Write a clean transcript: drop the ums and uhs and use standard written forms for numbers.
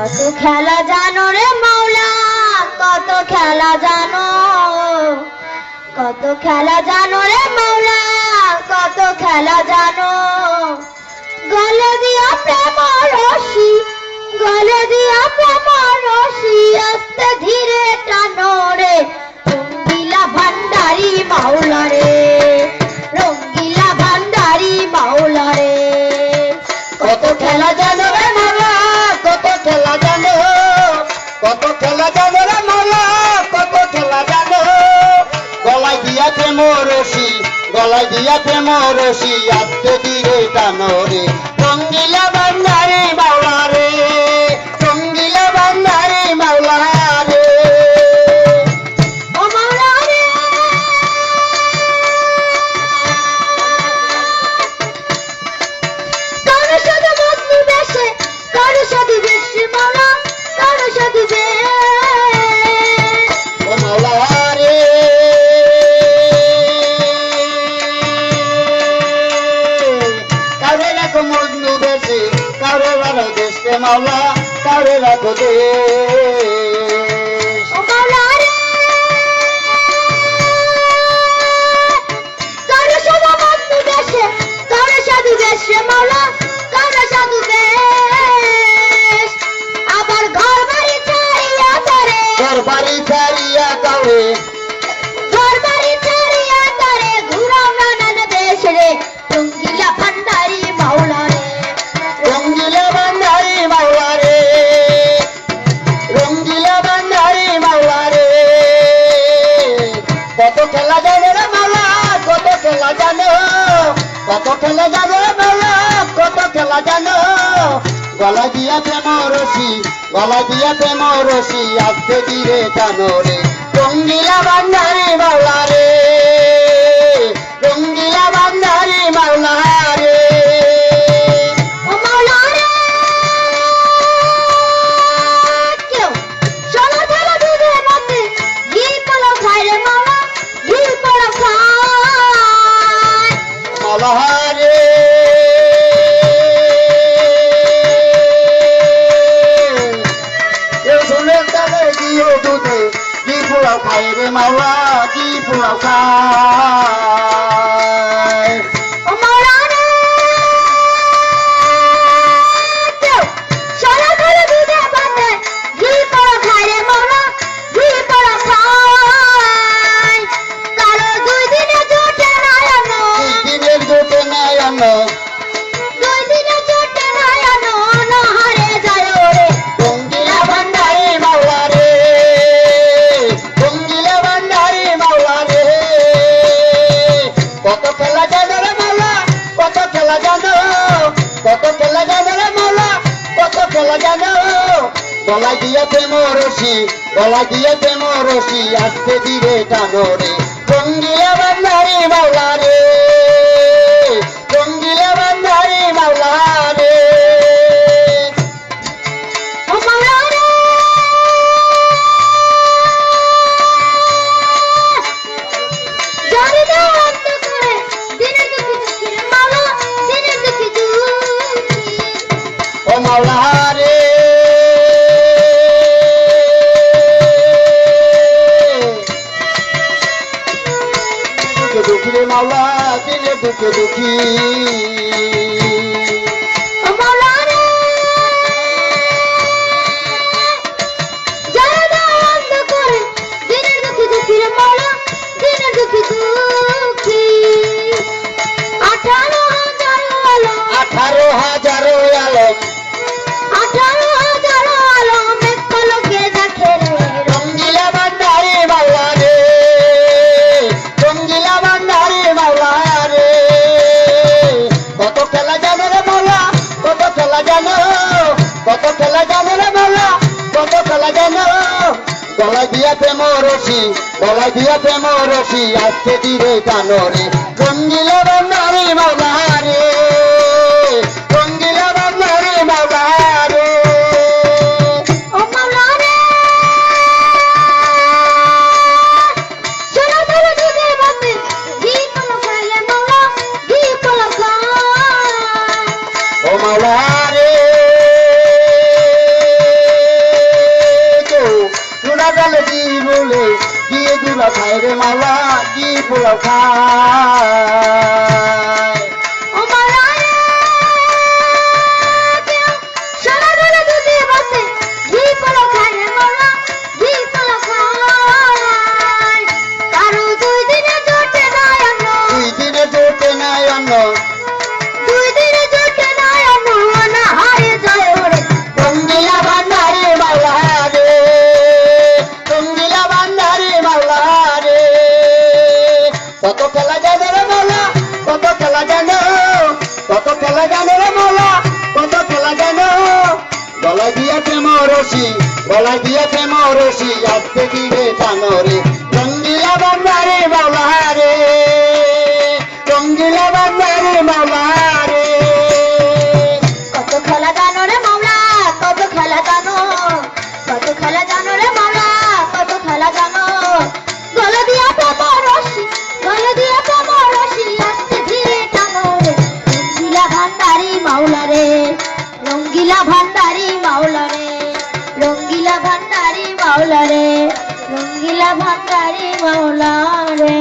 কত খেলা জানো রে মাওলা, কত খেলা জানো, কত খেলা জানো রে মাওলা, কত খেলা জানো। গলে দিয়া প্রেম রশি, গলে দিয়া প্রেম রশি, আস্তে ধীরে টানো রে রঙ্গিলা ভান্ডারি মাওলা রে, রঙ্গিলা ভান্ডারি মাওলা রে। কত খেলা জানো রে মাওলা, কত খেলা জানো, কত খেলা জানো রে মাওলা, কত খেলা জানো। গলায় দিয়া প্রেম রশি, গলায় দিয়া প্রেম রশি, আস্তে ধীরে টানো রে রঙ্গিলা ভান্ডারি মাওলা রে, রঙ্গিলা ভান্ডারি মাওলা রে। ও মাওলা রে, কারো সাথে বন্ধু বেশে, কারো সাথে বেশে মাওলা, কারো সাথে বেশ। ও মাওলা রে, কারে রাখো মজনু বেশি, কারে রাখো দেশে মাওলা, কারে রাখো দেশ। ও মাওলা রে, কারো সাথে বন্ধু বেশে, কারো সাথে বেশে মাওলা, কারো সাথে বেশ। আবার ঘর বাড়ি ছাড়িয়া করে, ঘর বাড়ি ছাড়িয়া কাউরে, ঘর বাড়ি ছাড়িয়া করে, ঘুরাও নানান দেশ রে রঙ্গিলা ভান্ডারি মাওলা রে। রঙ্গিলা ভান্ডারি মাওলা রে, রঙ্গিলা ভান্ডারি মাওলা রে। কত খেলা জানো রে মাওলা, কত খেলা জানো, কত খেলা জানো রে মাওলা, কত খেলা জানো। গলা দিয়া প্রেম রশি, গলা দিয়া প্রেম রশি, আস্তে ধীরে টানো রে রঙ্গিলা ভান্ডারি মাওলা রে, রঙ্গিলা ভান্ডারি মাওলা রে। ও মাওলা রে, কেউ সোনা থালা দুধের মধ্যে ঘি পোলাও খায় রে মাওলা, ঘি পোলাও খায়। মাওলা রে, কেউ শুনে তালে দিও দুধে, কি পোলাও খায় রে মাওলা, কি পোলাও খায়। ও মাওলা রে, কেউ সোনা থালা দুধের মধ্যে ঘি পোলাও খায় রে মাওলা, ঘি পোলাও খায়। কারো দুই দিনে জোটে না আনো, এই দিনের জোটে নাই আনো, দুই দিনে জোটে না আনো, নহারে যায় ওরে রঙ্গিলা ভান্ডারি মাওলা রে, রঙ্গিলা ভান্ডারি মাওলা রে। কত খেলা জানো রে মাওলা, কত খেলা জানো, কত খেলা জানো রে মাওলা, কত খেলা জানো। গলায় দিয়া প্রেম রশি, গলায় দিয়া প্রেম রশি, আস্তে ধীরে টানো রে রঙ্গিলা ভান্ডারি মাওলা রে, রঙ্গিলা ভান্ডারি মাওলা রে। ও মাওলা রে, জানি না অন্ত করে দিনে দুঃখী দুঃখী রে মাওলা, দিনে দুঃখী দুঃখী। ও মাওলা রে, দুঃখে দুঃখী রে মাওলা, দিনে দুঃখে দুঃখী। ও মাওলা রে, জানি না অন্ত করে দিনে দুঃখী দুঃখী রে মাওলা, দিনে দুঃখী দুঃখী। 18,000 আলো, 18,000 আলম, 18,000 আলো মেঘ পলকে দেখে রে রঙ্গিলা ভান্ডারি মাওলা রে, রঙ্গিলা ভান্ডারি মাওলা রে। কত খেলা জানো রে মাওলা, কত খেলা জানো, কত খেলা জানো রে মাওলা, কত খেলা জানো। গলায় দিয়া প্রেম রশি, গলায় দিয়া প্রেম রশি, আস্তে ধীরে টানো রে রঙ্গিলা ভান্ডারি মাওলা রে, রঙ্গিলা ভান্ডারি মাওলা রে। ও মাওলা রে, সোনা থালা দুধের মধ্যে ঘি পোলাও খায় রে মাওলা, ঘি পোলাও খায়। ও মাওলা রে, তুলে দিয়ে দুলা খায় রে মাওলা কি পোলাও খায় ও মাওলা রে, কেউ সোনা গলে দুধে ভাতে ঘি পোলাও খায় রে মাওলা, ঘি পোলাও খায়। কারো 2 দিনে জোটে না অন্ন, 2 দিনে জোটে নাই অন্ন 2 দিনে জোটে না অন্ন, অনাহারে যায় ওরে রঙ্গিলা ভান্ডারে মাওলা রে রঙ্গিলা ভান্ডারে মাওলা রে কত খেলা জানো রে মাওলা কত খেলা জানো কত খেলা জানো রে মাওলা কত খেলা জানো গলায় দিয়ে প্রেম রশি গলায় দিয়ে প্রেম রশি আজকে দিবে জানো রে রঙ্গিলা ভান্ডারে মাওলা রে রঙ্গিলা ভান্ডারে মাওলা রে কত খেলা জানো রে মাওলা, কত খেলা জানো, কত খেলা জানো রে মাওলা, কত খেলা জানো। গলে দিয়া প্রেম রশি, গলে দিয়া প্রেম রশি আস্তে ধীরে টানো রে। রঙ্গিলা ভান্ডারি মাওলা রে, রঙ্গিলা ভান্ডারি মাওলা রে, রঙ্গিলা ভান্ডারি মাওলা রে, রঙ্গিলা ভান্ডারি মাওলা রে।